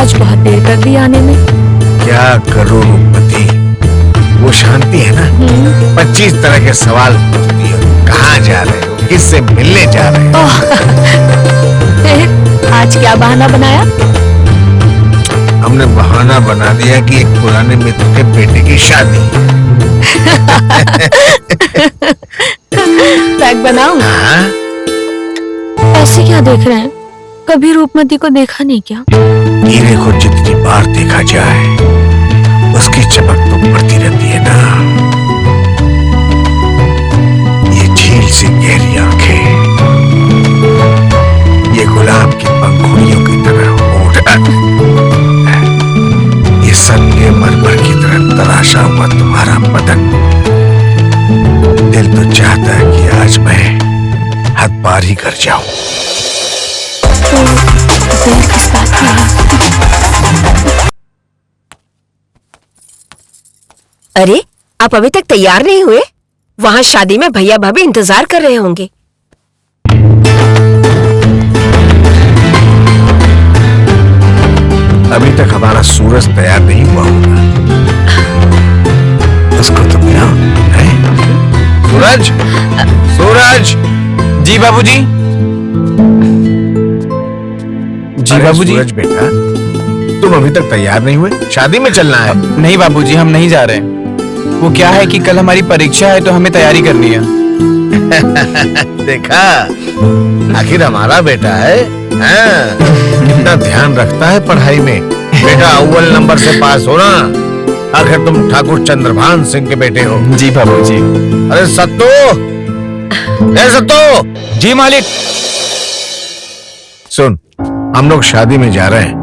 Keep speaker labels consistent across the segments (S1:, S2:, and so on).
S1: आज बहुत देर कर दी आने में।
S2: क्या करूं रूपमती, वो शांति है ना 25 तरह के सवाल पूछती है। कहाँ जा रहे हो, किससे मिलने जा रहे हो?
S1: फिर आज क्या बहाना बनाया?
S2: हमने बहाना बना दिया कि एक पुराने मित्र के बेटे की शादी।
S1: बैग बनाऊं?
S2: हाँ?
S1: ऐसे क्या देख रहे हैं? कभी रूपमती को देखा नहीं क्या?
S2: हीरे को जितनी बार देखा जाए उसकी चमक तो बढ़ती रहती है ना। ये झील से गहरी आंखें, ये गुलाब की पंखुड़ियों की तरह होठ, ये संगमरमर की तरह तराशा हुआ तुम्हारा बदन। दिल तो चाहता है कि आज मैं हद पार ही कर जाऊं।
S1: देर किस बात की है?
S3: अरे, आप अभी तक तैयार नहीं हुए? वहाँ शादी में भैया भाभी इंतजार कर रहे होंगे।
S2: अभी तक हमारा सूरज तैयार नहीं हुआ होगा, उसको तो मिला है? सूरज, सूरज।
S4: जी बाबूजी। जी बाबूजी।
S2: सूरज बेटा, तुम अभी तक तैयार नहीं हुए? शादी में चलना है।
S4: नहीं बाबूजी, हम नहीं जा रहे हैं। वो क्या है कि कल हमारी परीक्षा है तो हमें तैयारी करनी है।
S2: देखा, आखिर हमारा बेटा है, हाँ, कितना ध्यान रखता है पढ़ाई में। बेटा अव्वल नंबर से पास हो ना। आखिर तुम ठाकुर चंद्रभान सिंह के बेटे हो।
S4: जी बाबूजी।
S2: अरे सत्तू, ए सत्तू।
S4: जी मालिक।
S2: सुन, हम लोग शादी में जा रहे हैं।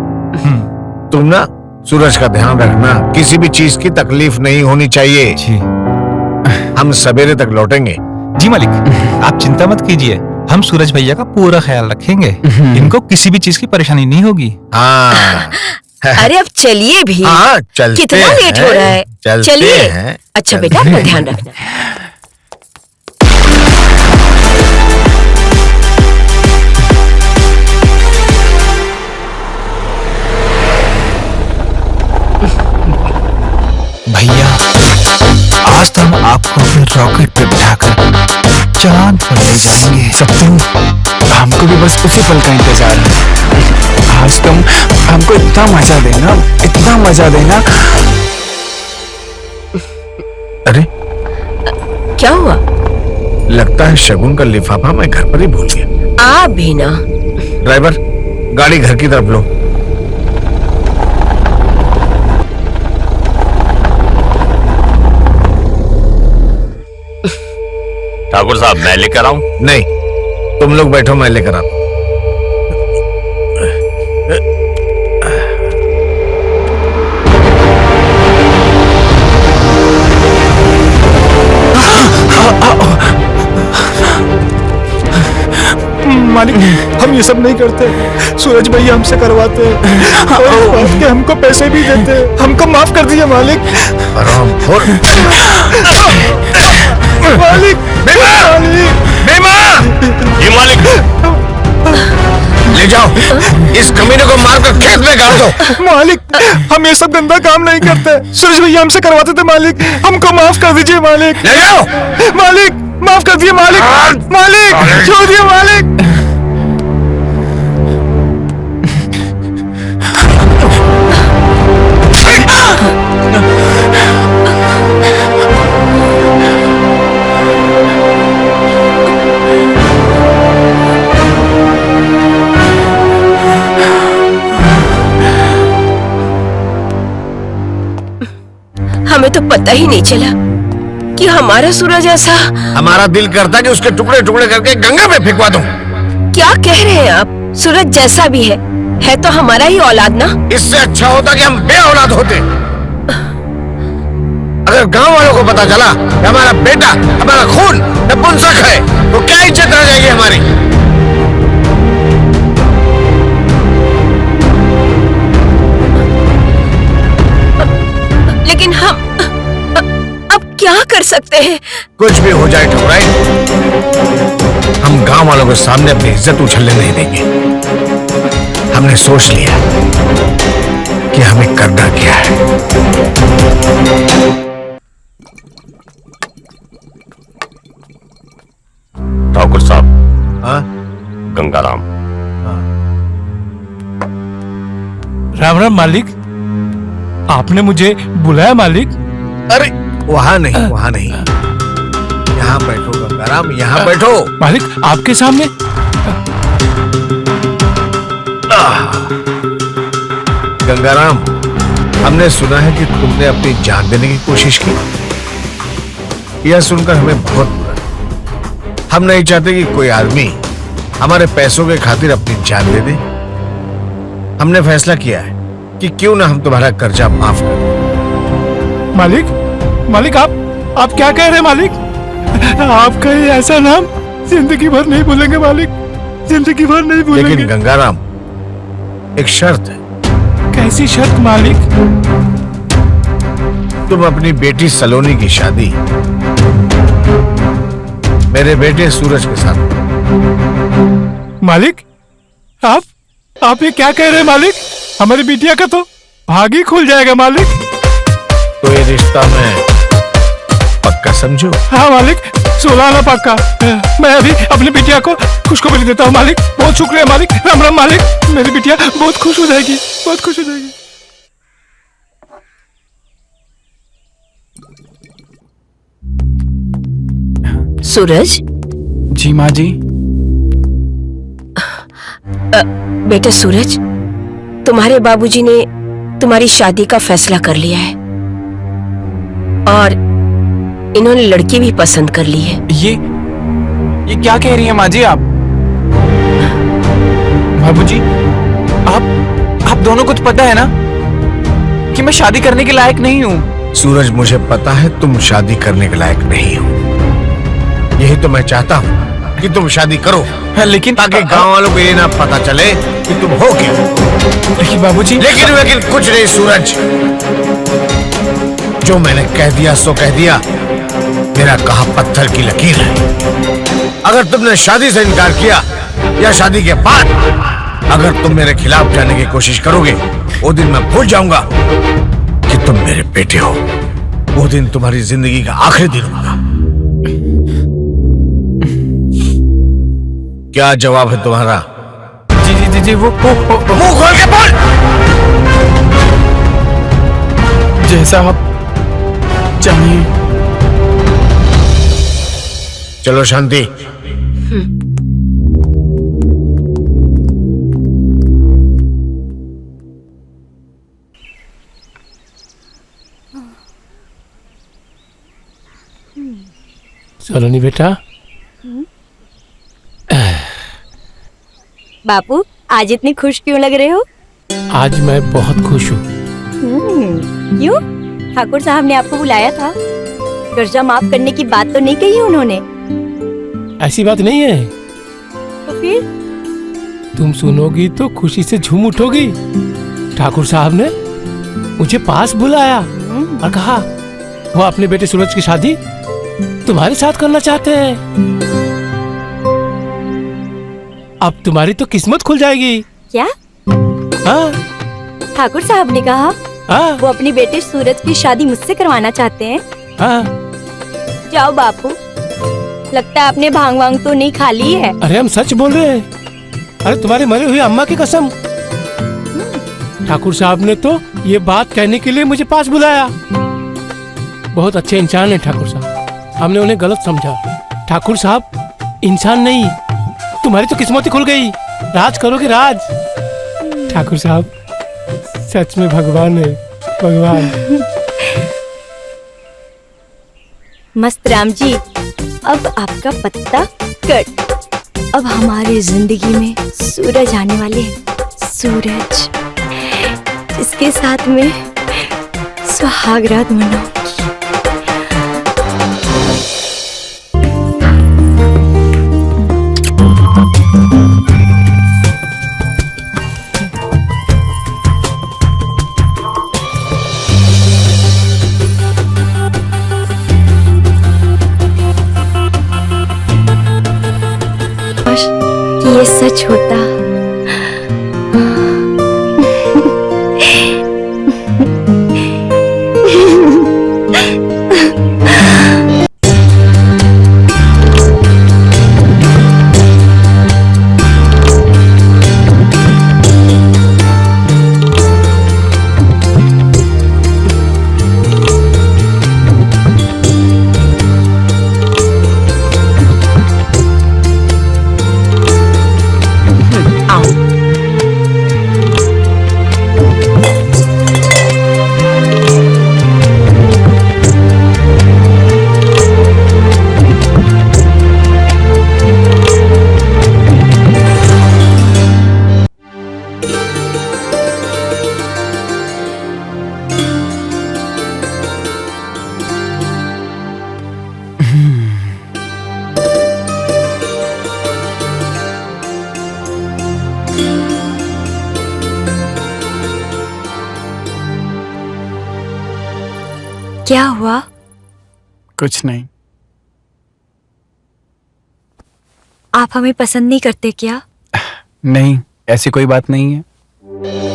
S2: तुम ना सूरज का ध्यान रखना, किसी भी चीज की तकलीफ नहीं होनी चाहिए।
S4: जी।
S2: हम सवेरे तक लौटेंगे।
S5: जी मालिक, आप चिंता मत कीजिए, हम सूरज भैया का पूरा ख्याल रखेंगे। इनको किसी भी चीज की परेशानी नहीं होगी।
S2: हाँ।
S3: अरे अब चलिए भी।
S2: हाँ, चलते
S3: कितना लेट हो रहा है?
S2: चलते
S3: चलिए।
S2: हैं,
S3: अच्छा
S2: चलते
S3: बेटा, अपना
S2: हैं।
S3: ध्यान रखना।
S5: भैया, आज तो हम आपको अपने रॉकेट पे बिठाकर चांद पर ले जाएंगे।
S4: सत्तू, हमको भी बस उसी पल का इंतजार है। आज तुम हमको इतना मजा देना, इतना मजा देना।
S2: अरे,
S3: क्या हुआ?
S2: लगता है शगुन का लिफाफा मैं घर पर ही भूल गया।
S3: आप भी ना।
S2: ड्राइवर, गाड़ी घर की तरफ लो।
S6: ठाकुर साहब, मैं लेकर आऊं?
S2: नहीं, तुम लोग बैठो, मैं लेकर आता हूं।
S4: मालिक, हम ये सब नहीं करते। सूरज भैया हमसे करवाते हैं और इस बात के हमको पैसे भी देते हैं। हमको माफ कर दीजिए मालिक।
S2: हरामखोर।
S4: मालिक,
S2: बेमा!
S6: ये मालिक,
S2: ले जाओ, इस कमीने को मारकर खेत में गाड़ दो।
S4: मालिक, हम ये सब गंदा काम नहीं करते। सूरज भैया हमसे करवाते थे मालिक, हमको माफ कर दीजिए मालिक।
S2: ले जाओ।
S4: मालिक, माफ कर दिए मालिक। मालिक, छोड़ दिए मालिक।
S3: हमें तो पता ही नहीं चला कि हमारा सूरज ऐसा।
S2: हमारा दिल करता है कि उसके टुकड़े टुकड़े करके गंगा में फेंकवा दूं।
S3: क्या कह रहे हैं आप? सूरज जैसा भी है तो हमारा ही औलाद ना।
S2: इससे अच्छा होता कि हम बे औलाद होते। अगर गांव वालों को पता चला कि हमारा बेटा, हमारा खून नपुंसक है, तो क्या इज्जत रह जाएगी हमारी?
S3: लेकिन हम अब क्या कर सकते हैं?
S2: कुछ भी हो जाए ठकुराइन, हम गांव वालों के सामने अपनी इज्जत उछलने नहीं देंगे। हमने सोच लिया। कि हमें करना क्या है।
S6: ठाकुर साहब,
S2: हाँ?
S6: गंगाराम।
S5: राम राम मालिक, आपने मुझे बुलाया मालिक?
S2: अरे वहां नहीं, यहाँ बैठो गंगाराम, यहाँ बैठो।
S5: मालिक आपके सामने?
S2: गंगाराम, हमने सुना है कि तुमने अपनी जान देने की कोशिश की। यह सुनकर हमें बहुत बुरा लगा। हम नहीं चाहते कि कोई आदमी हमारे पैसों के खातिर अपनी जान दे दे। हमने फैसला किया है कि क्यों ना हम तुम्हारा कर्जा माफ कर दें।
S5: मालिक आप क्या कह रहे हैं मालिक? आपका ये ऐसा नाम जिंदगी भर नहीं भूलेंगे मालिक, जिंदगी भर नहीं भूलेंगे।
S2: लेकिन गंगाराम, एक शर्त है।
S5: कैसी शर्त मालिक?
S2: तुम अपनी बेटी सलोनी की शादी मेरे बेटे सूरज के साथ।
S5: मालिक आप ये क्या कह रहे हैं मालिक? हमारी बिटिया का तो भाग ही खुल जाएगा मालिक।
S2: तो ये रिश्ता मैं पक्का समझो।
S5: हाँ मालिक, 16 आना पक्का। मैं अभी अपनी बिटिया को खुशखबरी देता हूँ मालिक। बहुत शुक्रिया मालिक। राम राम मालिक, मेरी बिटिया बहुत खुश हो जाएगी, बहुत खुश हो जाएगी।
S3: सूरज।
S4: जी माँ जी।
S3: बेटा सूरज, तुम्हारे बाबूजी ने तुम्हारी शादी का फैसला कर लिया है और इन्होंने लड़की भी पसंद कर ली है।
S4: ये क्या कह रही है माँ जी आप? बाबूजी, आप दोनों को तो पता है ना कि मैं शादी करने के लायक नहीं हूँ।
S2: सूरज, मुझे पता है तुम शादी करने के लायक नहीं हो। यही तो मैं चाहता हूँ कि तुम शादी करो,
S4: लेकिन
S2: ताकि गांव वालों को ये ना पता चले कि तुम हो क्यों।
S4: लेकिन बाबूजी।
S2: लेकिन कुछ नहीं सूरज, जो मैंने कह दिया सो कह दिया। मेरा कहा पत्थर की लकीर है। अगर तुमने शादी से इनकार किया या शादी के बाद अगर तुम मेरे खिलाफ जाने की कोशिश करोगे, वो दिन मैं भूल जाऊंगा कि तुम मेरे बेटे हो। वो दिन तुम्हारी जिंदगी का आखिरी दिन होगा। क्या जवाब है तुम्हारा?
S4: जी वो
S2: मुंह खोल के बोल।
S4: जैसा आप चाहिए।
S2: चलो शांति।
S7: सलोनी बेटा।
S1: बापू, आज इतनी खुश क्यों लग रहे हो?
S7: आज मैं बहुत खुश हूँ।
S1: क्यों? ठाकुर साहब ने आपको बुलाया था। कर्जा माफ करने की बात तो नहीं कही उन्होंने?
S7: ऐसी बात नहीं है।
S1: तो फिर?
S7: तुम सुनोगी तो खुशी से झूम उठोगी। ठाकुर साहब ने मुझे पास बुलाया और कहा वो अपने बेटे सूरज की शादी तुम्हारे साथ करना चाहते हैं। अब तुम्हारी तो किस्मत खुल जाएगी।
S1: क्या?
S7: हाँ।
S1: ठाकुर साहब ने कहा
S7: हाँ।
S1: वो अपने बेटे सूरज की शादी मुझसे करवाना चाहते हैं।
S7: हाँ।
S1: जाओ बापू, लगता है आपने भांग वांग तो नहीं खा ली है।
S7: अरे हम सच बोल रहे हैं। अरे तुम्हारे मरे हुए अम्मा की कसम। ठाकुर साहब ने तो ये बात कहने के लिए मुझे पास बुलाया। बहुत अच्छे इंसान है ठाकुर साहब। हमने उन्हें गलत समझा। ठाकुर साहब इंसान नहीं, तुम्हारी तो किस्मत ही खुल गई। राज करोगे राज। ठाकुर साहब सच में भगवान है, भगवान।
S1: मस्त राम जी, अब आपका पत्ता कट। अब हमारे जिंदगी में सूरज आने वाले हैं। सूरज जिसके साथ में सुहागरात मनाऊंगी। कि ये सच होता। क्या हुआ?
S4: कुछ नहीं।
S1: आप हमें पसंद नहीं करते क्या?
S4: नहीं, ऐसी कोई बात नहीं है।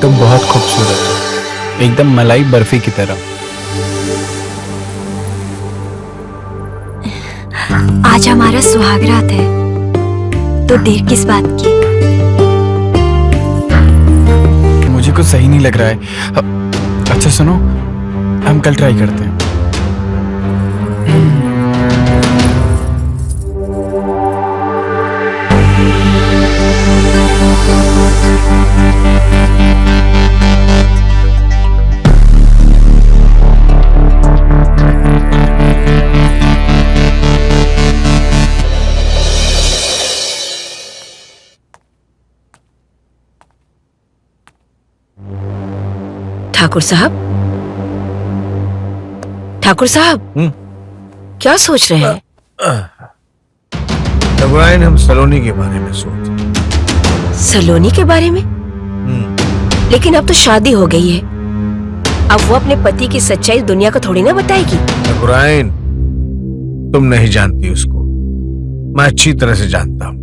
S4: तुम बहुत खूबसूरत हो, एकदम मलाई बर्फी की तरह।
S1: आज हमारा सुहागरात है, तो देर किस बात की?
S4: मुझे कुछ सही नहीं लग रहा है। अच्छा सुनो, हम कल ट्राई करते हैं।
S3: ठाकुर साहब, ठाकुर साहब, क्या सोच रहे हैं?
S2: रघुराइन, हम सलोनी के बारे में सोच।
S3: सलोनी के बारे में? लेकिन अब तो शादी हो गई है, अब वो अपने पति की सच्चाई दुनिया को थोड़ी ना बताएगी।
S2: रघुराइन, तुम नहीं जानती उसको, मैं अच्छी तरह से जानता हूँ।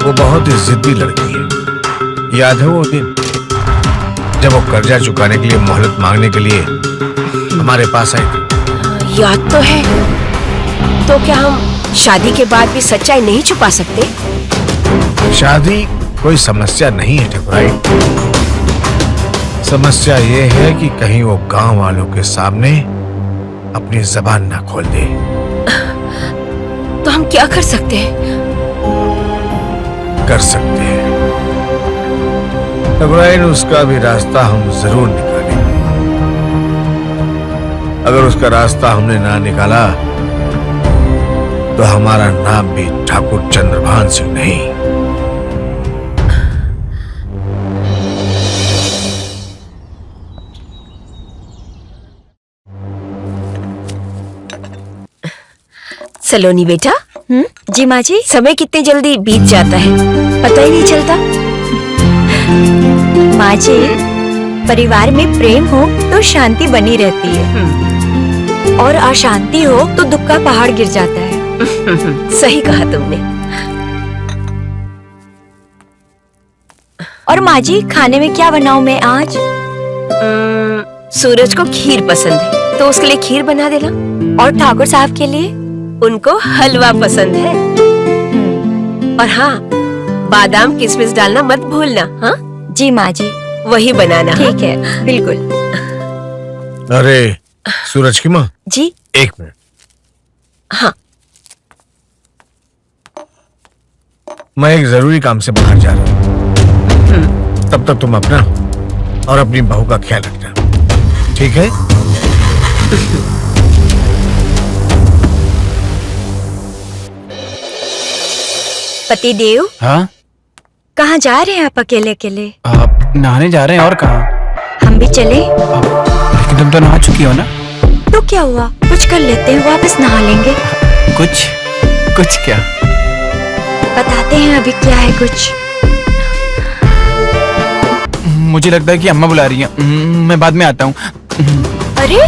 S2: वो बहुत ही जिद्दी लड़की है। याद है वो दिन जब वो कर्जा चुकाने के लिए मोहलत मांगने के लिए हमारे पास आई थी?
S3: याद तो है। तो क्या हम शादी के बाद भी सच्चाई नहीं छुपा सकते?
S2: शादी कोई समस्या नहीं है ठकुराइन। समस्या ये है कि कहीं वो गांव वालों के सामने अपनी जबान ना खोल दे।
S3: तो हम क्या कर सकते हैं?
S2: कर सकते हैं ठकुराइन, उसका भी रास्ता हम जरूर निकालेंगे। अगर उसका रास्ता हमने ना निकाला तो हमारा नाम भी ठाकुर चंद्रभान सिंह नहीं।
S3: सलोनी बेटा।
S1: जी माँ जी।
S3: समय कितनी जल्दी बीत जाता है, पता ही नहीं चलता।
S1: माँ जी, परिवार में प्रेम हो तो शांति बनी रहती है, और अशांति हो तो दुख का पहाड़ गिर जाता है।
S3: सही कहा तुमने।
S1: और माँ जी, खाने में क्या बनाऊं मैं आज?
S3: सूरज को खीर पसंद है, तो उसके लिए खीर बना देना।
S1: और ठाकुर साहब के लिए?
S3: उनको हलवा पसंद है। और हाँ, बादाम किशमिश डालना मत भूलना। हाँ
S1: जी माँ जी।
S3: वही बनाना।
S1: ठीक है, बिल्कुल।
S2: अरे सूरज की माँ,
S1: जी।
S2: एक मिनट।
S3: हाँ।
S2: मैं एक जरूरी काम से बाहर जा रहा हूँ, तब तक तुम अपना और अपनी बहू का ख्याल रखना, ठीक है?
S1: पतिदेव,
S4: हाँ,
S1: कहाँ जा रहे हैं आप अकेले अकेले?
S4: आप नहाने जा रहे हैं, और कहाँ?
S1: हम भी चले?
S4: लेकिन तुम तो नहा चुकी हो ना।
S1: तो क्या हुआ, कुछ कर लेते हैं, वापस नहा लेंगे।
S4: कुछ कुछ क्या?
S1: बताते हैं अभी क्या है कुछ।
S4: मुझे लगता है कि अम्मा बुला रही है। मैं बाद में आता हूँ।
S1: अरे